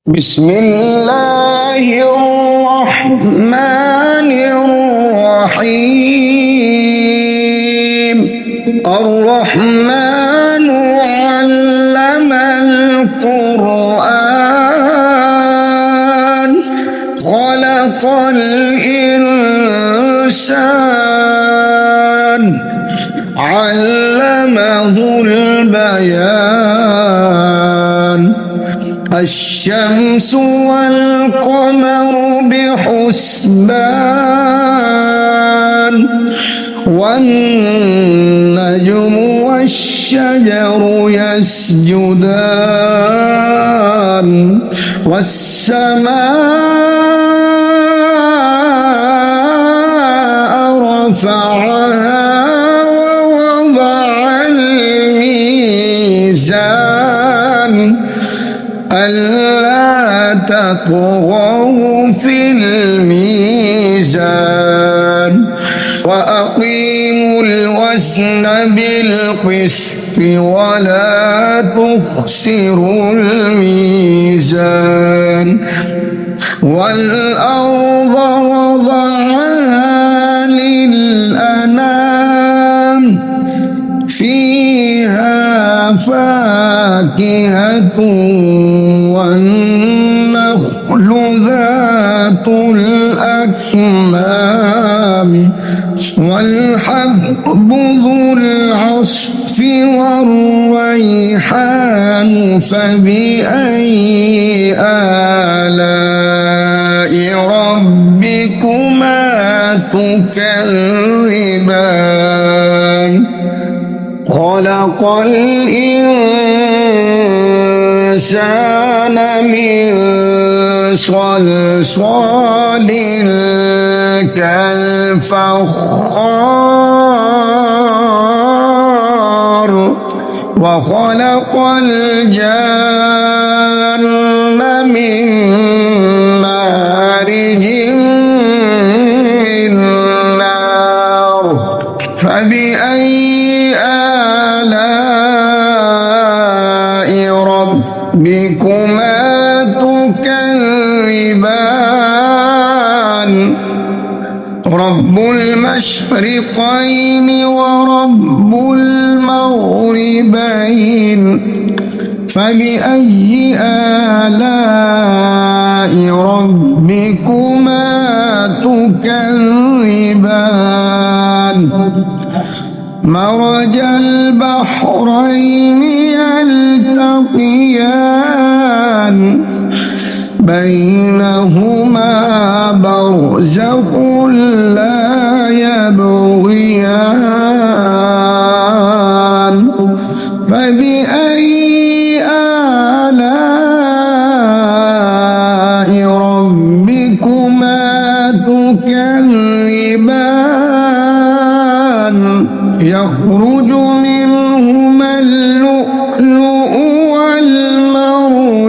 بسم الله الرحمن الرحيم الرحمن علم القرآن خلق الإنسان علمه البيان الشمس والقمر بحسبان والنجم والشجر يسجدان والسماء رفعها ووضع الميزان ألا تطغوا في الميزان وأقيموا الوزن بالقسط ولا تخسروا الميزان والأرض وضعها للأنام فيها فاكهة والنخل ذات الأكمام والحب ذو العصف والريحان فبأي آلاء ربكما تكذبان خلق الإنسان من صلصال كالفخار وخلق الجن من مارج من نار فبأي آلاء ربكما تكذبان رب المشرقين ورب المغربين فبأي آلاء ربكما تكذبان مرج البحرين يلتقيان بينهما برزخ لا يبغيان فبأي آلاء ربكما تكذبان يخرج منهما اللؤلؤ والمرجان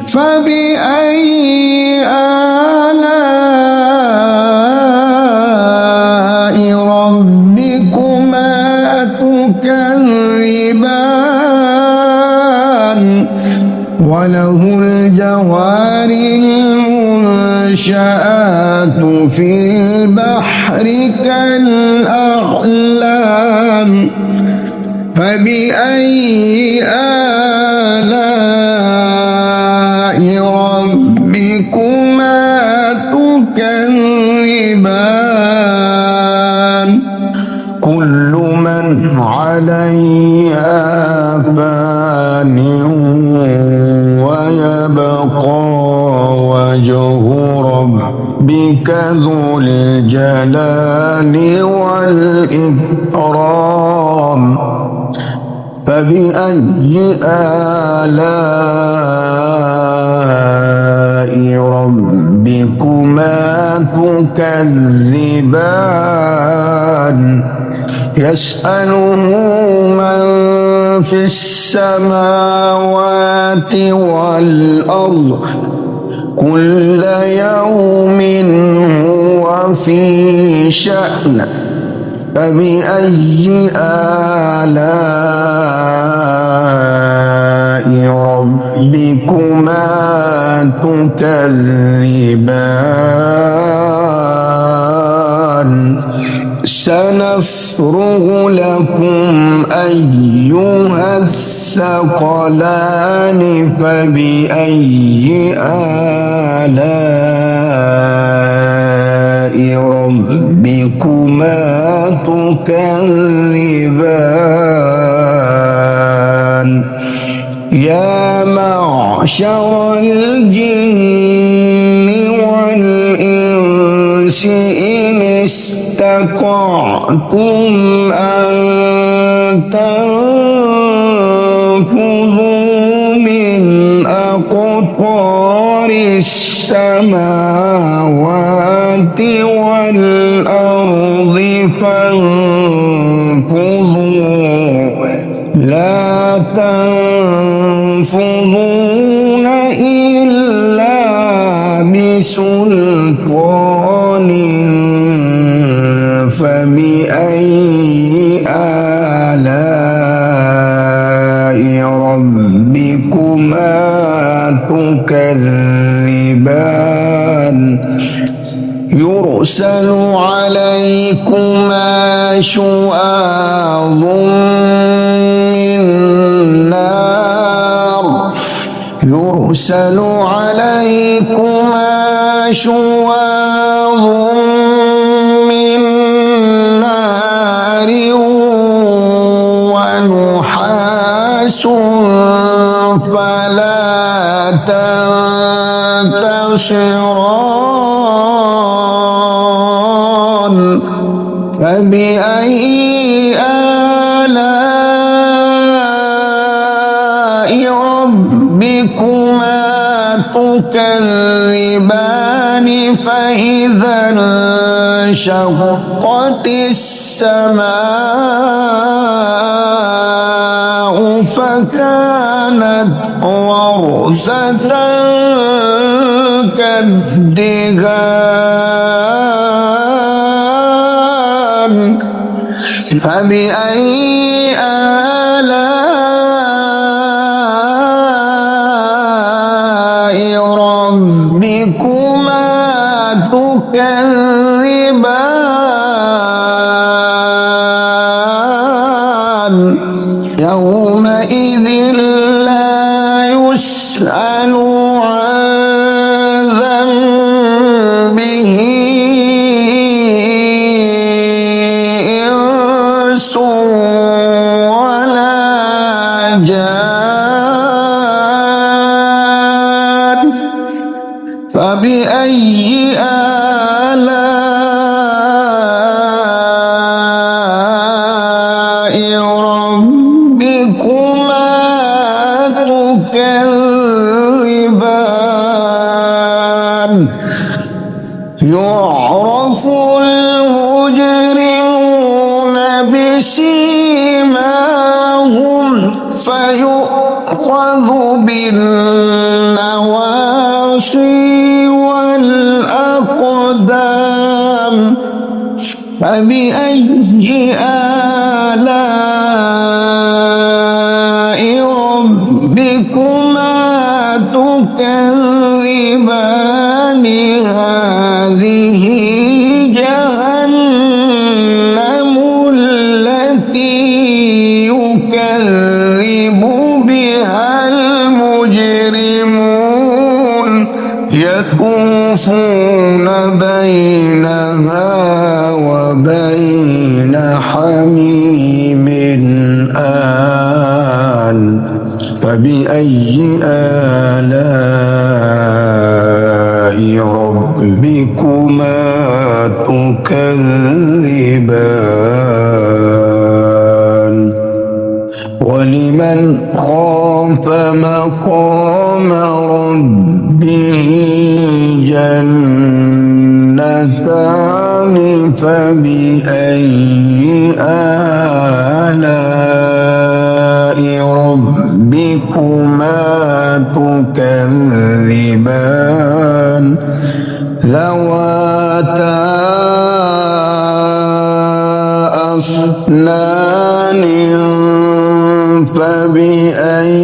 فبأي آلاء ربكما تكذبان وله الجوار المنشآت في البحر كالأعلام فبأي آلاء ربكما تكذبان كل من عليها فان ويبقى وجه ربك ذو الجلال والإكرام فبأي آلاء ربكما تكذبان يسأله من في السماوات والأرض كل يوم هو في شأن فبأي آلاء ربكما تكذبان سنفرغ لكم أيها الثقلان فبأي آلاء ربكما تكذبان يا معشر الجن والإنس إن استطعتم أن تنفذوا من أقطار السماوات والأرض فانفذوا لا تنفذون إلا بسلطان فبأي آلاء ربكما تكذبان يرسل عليكما شواظ من نار يرسل عليكما شواظ من نار ونحاس فلا تنتصران فبأي آلاء ربكما تكذبان فإذا انشقت السماء فكانت وردة كالدهان فبأي آلاء ربكما تكذبان يومئذ لا يسأل عن ذنبه إنس ولا جان فبأي آلاء ربكما تكذبان يعرف المجرمون بسيماهم فيؤخذ بالنواصي والأقدام فبأي آلاء ربكما تكذبان هذه جهنم التي يكذب بها المجرمون يطوفون بينها وبين حميم آن فبأي آلاء ربكما تكذبان ولمن خاف مقام ربه جنتان فبأي آلاء ربكما تكذبان ذواتا أفنان فبأي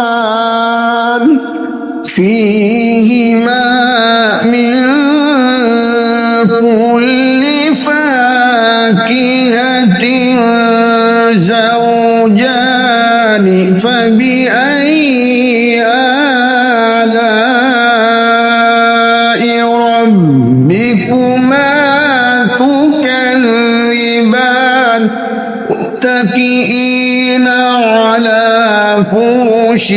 تكذبان فيهما من كل فاكهة زوجان فبأي آلاء ربكما تكذبان متكئين على فرش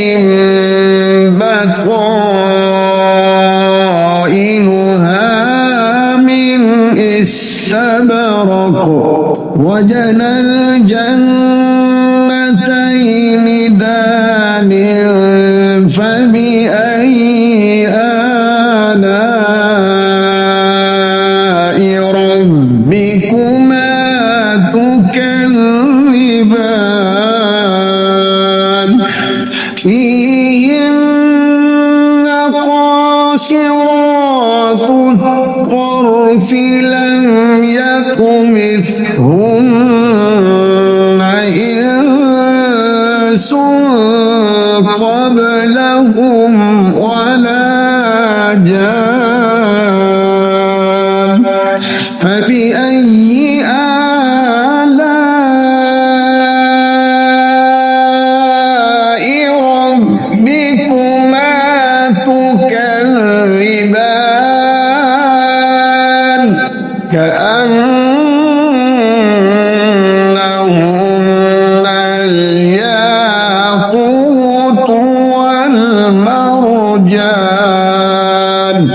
بطائنها من استبرق وجنى الجنتين دان فبأي آلاء ربكما تكذبان فيهن قاصرات الطرف لم يطمثهن إنس قبلهم ولا جان فبأي آلاء ربكما تكذبان كأنهن الياقوت والمرجان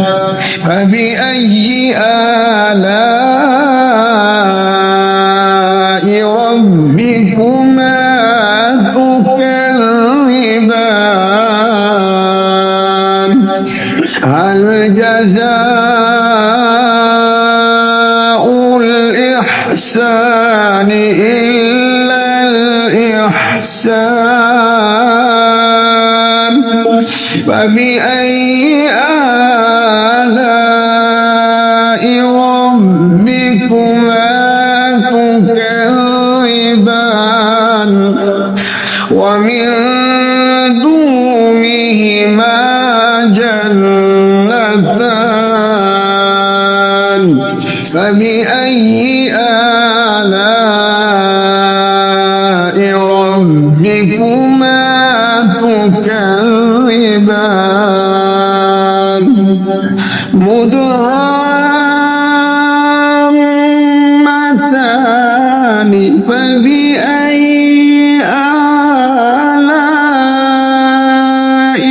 فبأي آلاء ربكما تكذبان هل جزاء الإحسان إلا الإحسان فبأي آلاء ربكما تكذبان ومن دونهما جنتان فبأي آلاء ربكما تكذبان مدهامتان فبأي آلاء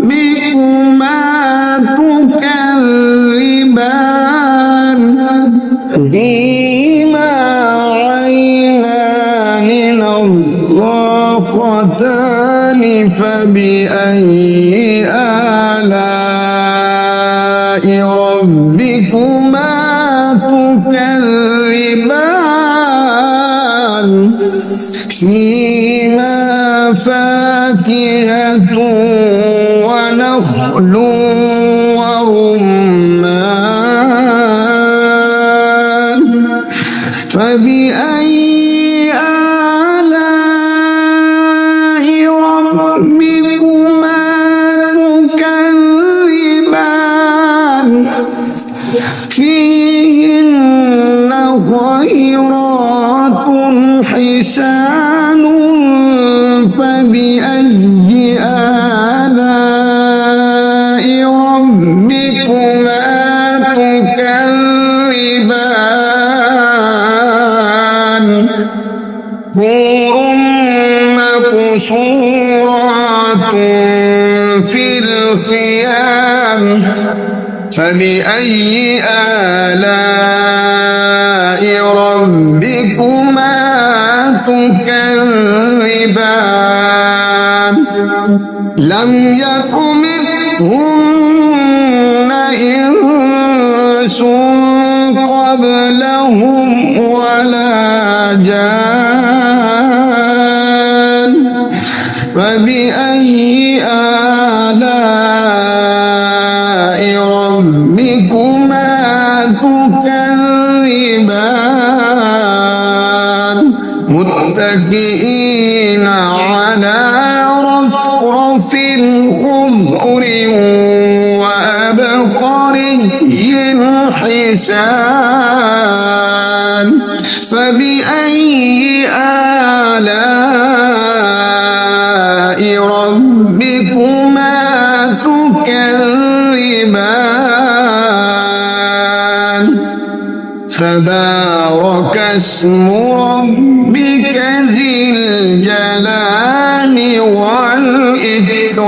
ربكما تكذبان فيهما عينان نضاختان فبأي آلاء ربكما تكذبان فيهما فاكهة ونخل ورمان فبأي آلاء ربكما تكذبان فيهن خيرات حسان فبأي آلاء ربكما تكذبان حور مقصورات في الخيام فبأي آلاء ربكما تكذبان لم يطمثهن إنس قبلهم ولا جان فبأي آلاء ربكما تكذبان متكئين على رفرف خضر وأبقري حسان فبأي آلاء ربكما تكذبان تبارك اسم ربك ذي الجلال والإكرام